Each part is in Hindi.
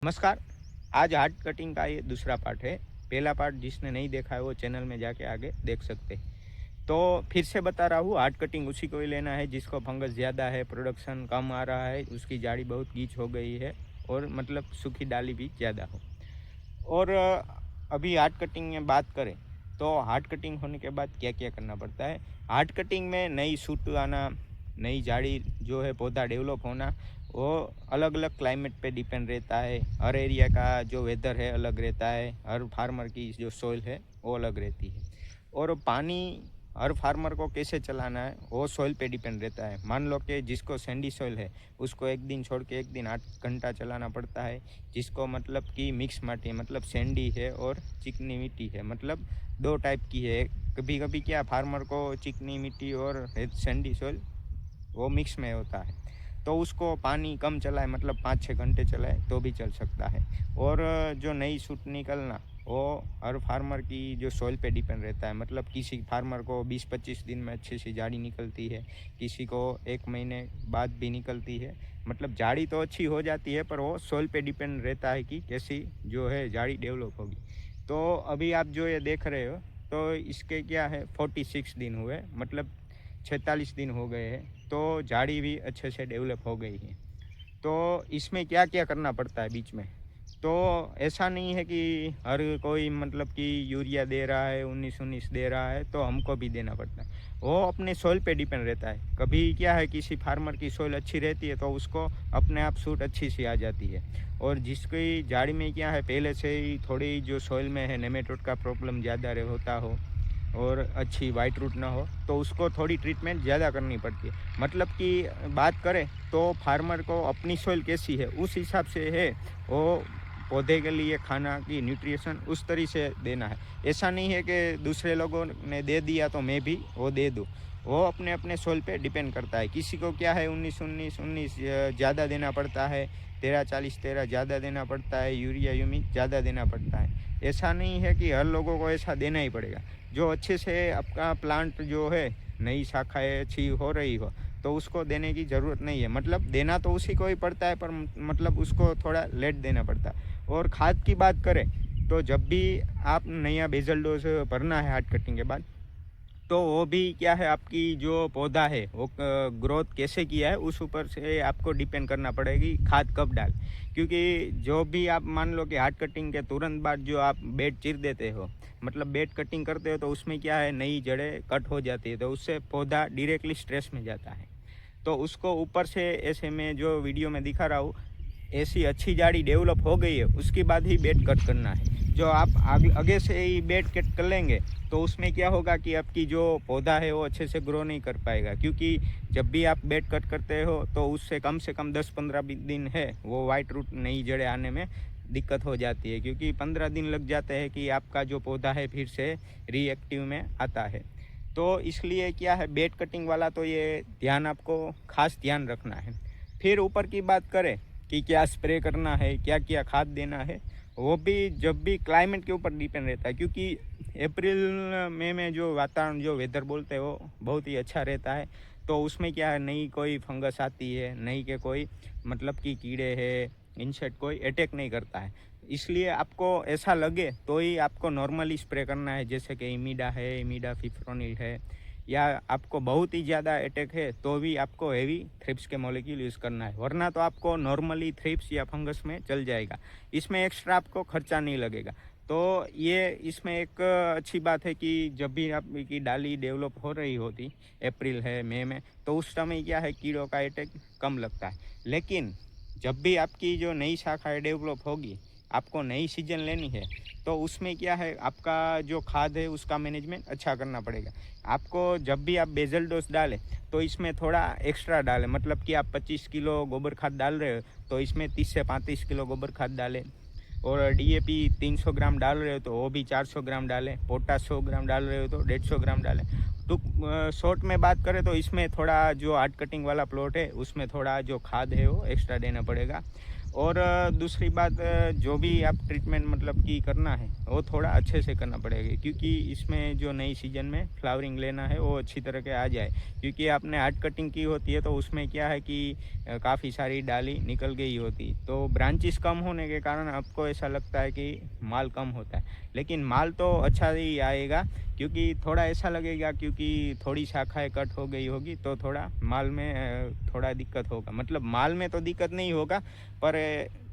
नमस्कार। आज हार्ड कटिंग का ये दूसरा पार्ट है। पहला पार्ट जिसने नहीं देखा है वो चैनल में जाके आगे देख सकते हैं। तो फिर से बता रहा हूँ, हार्ड कटिंग उसी को ही लेना है जिसको फंगस ज़्यादा है, प्रोडक्शन कम आ रहा है, उसकी जाड़ी बहुत गीच हो गई है और मतलब सूखी डाली भी ज़्यादा हो। और अभी हार्ड कटिंग में बात करें तो हार्ड कटिंग होने के बाद क्या क्या करना पड़ता है। हार्ड कटिंग में नई सूट आना, नई झाड़ी जो है पौधा डेवलप होना, वो अलग अलग क्लाइमेट पे डिपेंड रहता है। हर एरिया का जो वेदर है अलग रहता है, हर फार्मर की जो सॉइल है वो अलग रहती है। और पानी हर फार्मर को कैसे चलाना है वो सॉइल पे डिपेंड रहता है। मान लो कि जिसको सैंडी सॉइल है उसको एक दिन छोड़ के एक दिन 8 घंटा चलाना पड़ता है। जिसको मतलब कि मिक्स माटी मतलब सैंडी है और चिकनी मिट्टी है, मतलब दो टाइप की है। कभी कभी क्या फार्मर को चिकनी मिट्टी और सैंडी सॉइल वो मिक्स में होता है, तो उसको पानी कम चलाए मतलब 5-6 घंटे चलाए तो भी चल सकता है। और जो नई सूट निकलना वो हर फार्मर की जो सॉइल पे डिपेंड रहता है। मतलब किसी फार्मर को 20-25 दिन में अच्छी सी झाड़ी निकलती है, किसी को 1 महीने बाद भी निकलती है। मतलब झाड़ी तो अच्छी हो जाती है पर वो सॉइल पे डिपेंड रहता है कि कैसी जो है झाड़ी डेवलप होगी। तो अभी आप जो ये देख रहे हो तो इसके क्या है 46 दिन हुए, मतलब 46 दिन हो गए हैं, तो झाड़ी भी अच्छे से डेवलप हो गई है। तो इसमें क्या क्या करना पड़ता है बीच में, तो ऐसा नहीं है कि हर कोई मतलब कि यूरिया दे रहा है, 19-19 दे रहा है तो हमको भी देना पड़ता है। वो अपने सॉइल पे डिपेंड रहता है। कभी क्या है किसी फार्मर की सॉइल अच्छी रहती है तो उसको अपने आप सूट अच्छी सी आ जाती है। और जिसकी झाड़ी में क्या है पहले से ही थोड़ी जो सॉइल में है नेमेटोड का प्रॉब्लम ज़्यादा होता हो और अच्छी वाइट रूट ना हो तो उसको थोड़ी ट्रीटमेंट ज़्यादा करनी पड़ती है। मतलब कि बात करें तो फार्मर को अपनी सॉइल कैसी है उस हिसाब से है वो पौधे के लिए खाना की न्यूट्रिशन उस तरीके से देना है। ऐसा नहीं है कि दूसरे लोगों ने दे दिया तो मैं भी वो दे दूँ। वो अपने अपने सॉइल पे डिपेंड करता है। किसी को क्या है 19-19-19 ज़्यादा देना पड़ता है, 13-40-13 ज़्यादा देना पड़ता है, यूरिया यूमिक ज़्यादा देना पड़ता है। ऐसा नहीं है कि हर लोगों को ऐसा देना ही पड़ेगा। जो अच्छे से आपका प्लांट जो है नई शाखाएँ अच्छी हो रही हो तो उसको देने की ज़रूरत नहीं है। मतलब देना तो उसी को ही पड़ता है पर मतलब उसको थोड़ा लेट देना पड़ता है। और खाद की बात करें तो जब भी आप नया बेसल डोज भरना है हार्ड कटिंग के बाद, तो वो भी क्या है आपकी जो पौधा है वो ग्रोथ कैसे किया है उस ऊपर से आपको डिपेंड करना पड़ेगी खाद कब डाल। क्योंकि जो भी आप मान लो कि हार्ड कटिंग के तुरंत बाद जो आप बेड चीर देते हो, मतलब बेड कटिंग करते हो, तो उसमें क्या है नई जड़ें कट हो जाती है तो उससे पौधा डायरेक्टली स्ट्रेस में जाता है। तो उसको ऊपर से ऐसे में जो वीडियो में दिखा रहा हूँ ऐसी अच्छी झाड़ी डेवलप हो गई है उसके बाद ही बेड कट करना है। जो आप आगे आगे से ही बेड कट कर लेंगे तो उसमें क्या होगा कि आपकी जो पौधा है वो अच्छे से ग्रो नहीं कर पाएगा। क्योंकि जब भी आप बेड कट करते हो तो उससे कम से कम 10-15 दिन है वो वाइट रूट नई जड़ें आने में दिक्कत हो जाती है। क्योंकि 15 दिन लग जाते हैं कि आपका जो पौधा है फिर से रिएक्टिव में आता है। तो इसलिए क्या है बेड कटिंग वाला तो ये ध्यान आपको खास ध्यान रखना है। फिर ऊपर की बात करें कि क्या स्प्रे करना है, क्या क्या खाद देना है, वो भी जब भी क्लाइमेट के ऊपर डिपेंड रहता है। क्योंकि अप्रैल मई में जो वातावरण जो वेदर बोलते हैं वो बहुत ही अच्छा रहता है। तो उसमें क्या है नई कोई फंगस आती है, नई के कोई मतलब कि कीड़े हैं, इंसेक्ट कोई अटैक नहीं करता है। इसलिए आपको ऐसा लगे तो ही आपको नॉर्मली स्प्रे करना है, जैसे कि इमिडा है, इमिडा फिफ्रोनिल है। या आपको बहुत ही ज़्यादा अटैक है तो भी आपको हेवी थ्रिप्स के मॉलिक्यूल यूज़ करना है, वरना तो आपको नॉर्मली थ्रिप्स या फंगस में चल जाएगा। इसमें एक्स्ट्रा आपको खर्चा नहीं लगेगा। तो ये इसमें एक अच्छी बात है कि जब भी आपकी डाली डेवलप हो रही होती अप्रैल है मई में, तो उस समय क्या है कीड़ों का अटैक कम लगता है। लेकिन जब भी आपकी जो नई शाखाएँ डेवलप होगी, आपको नई सीजन लेनी है, तो उसमें क्या है आपका जो खाद है उसका मैनेजमेंट अच्छा करना पड़ेगा। आपको जब भी आप बेसल डोज डालें तो इसमें थोड़ा एक्स्ट्रा डालें। मतलब कि आप 25 किलो गोबर खाद डाल रहे हो तो इसमें 30 से 35 किलो गोबर खाद डालें। और डीएपी 300 ग्राम डाल रहे हो तो वो भी 400 ग्राम डालें। पोटाश 100 ग्राम डाल रहे हो तो 150 ग्राम डालें। तो शॉर्ट में बात करें तो इसमें थोड़ा जो हार्ड कटिंग वाला प्लॉट है उसमें थोड़ा जो खाद है वो एक्स्ट्रा देना पड़ेगा। और दूसरी बात, जो भी आप ट्रीटमेंट मतलब कि करना है वो थोड़ा अच्छे से करना पड़ेगा, क्योंकि इसमें जो नई सीजन में फ्लावरिंग लेना है वो अच्छी तरह के आ जाए। क्योंकि आपने हार्ड कटिंग की होती है तो उसमें क्या है कि काफ़ी सारी डाली निकल गई होती, तो ब्रांचेस कम होने के कारण आपको ऐसा लगता है कि माल कम होता है, लेकिन माल तो अच्छा ही आएगा। क्योंकि थोड़ा ऐसा लगेगा क्योंकि थोड़ी शाखाएं कट हो गई होगी तो थोड़ा माल में थोड़ा दिक्कत होगा, मतलब माल में तो दिक्कत नहीं होगा, पर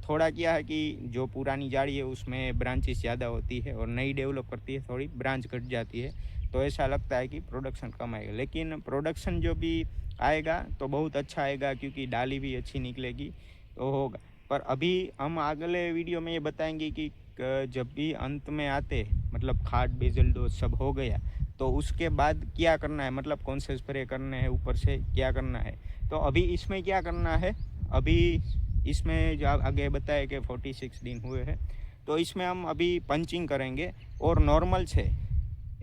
थोड़ा क्या है कि जो पुरानी झाड़ी है उसमें ब्रांचेस ज़्यादा होती है और नई डेवलप करती है थोड़ी ब्रांच कट जाती है, तो ऐसा लगता है कि प्रोडक्शन कम आएगा। लेकिन प्रोडक्शन जो भी आएगा तो बहुत अच्छा आएगा, क्योंकि डाली भी अच्छी निकलेगी तो होगा। पर अभी हम अगले वीडियो में ये बताएंगे कि जब भी अंत में आते, मतलब खाद बेजल डोज सब हो गया, तो उसके बाद क्या करना है, मतलब कौन से स्प्रे करने हैं, ऊपर से क्या करना है। तो अभी इसमें क्या करना है, अभी इसमें जो आगे बताया कि 46 दिन हुए हैं, तो इसमें हम अभी पंचिंग करेंगे और नॉर्मल से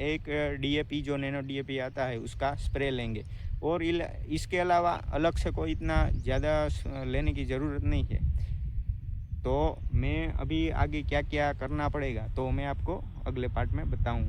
एक डीएपी जो नैनो डीएपी आता है उसका स्प्रे लेंगे। और इसके अलावा अलग से कोई इतना ज़्यादा लेने की ज़रूरत नहीं है। तो मैं अभी आगे क्या क्या करना पड़ेगा तो मैं आपको अगले पार्ट में बताऊंगा।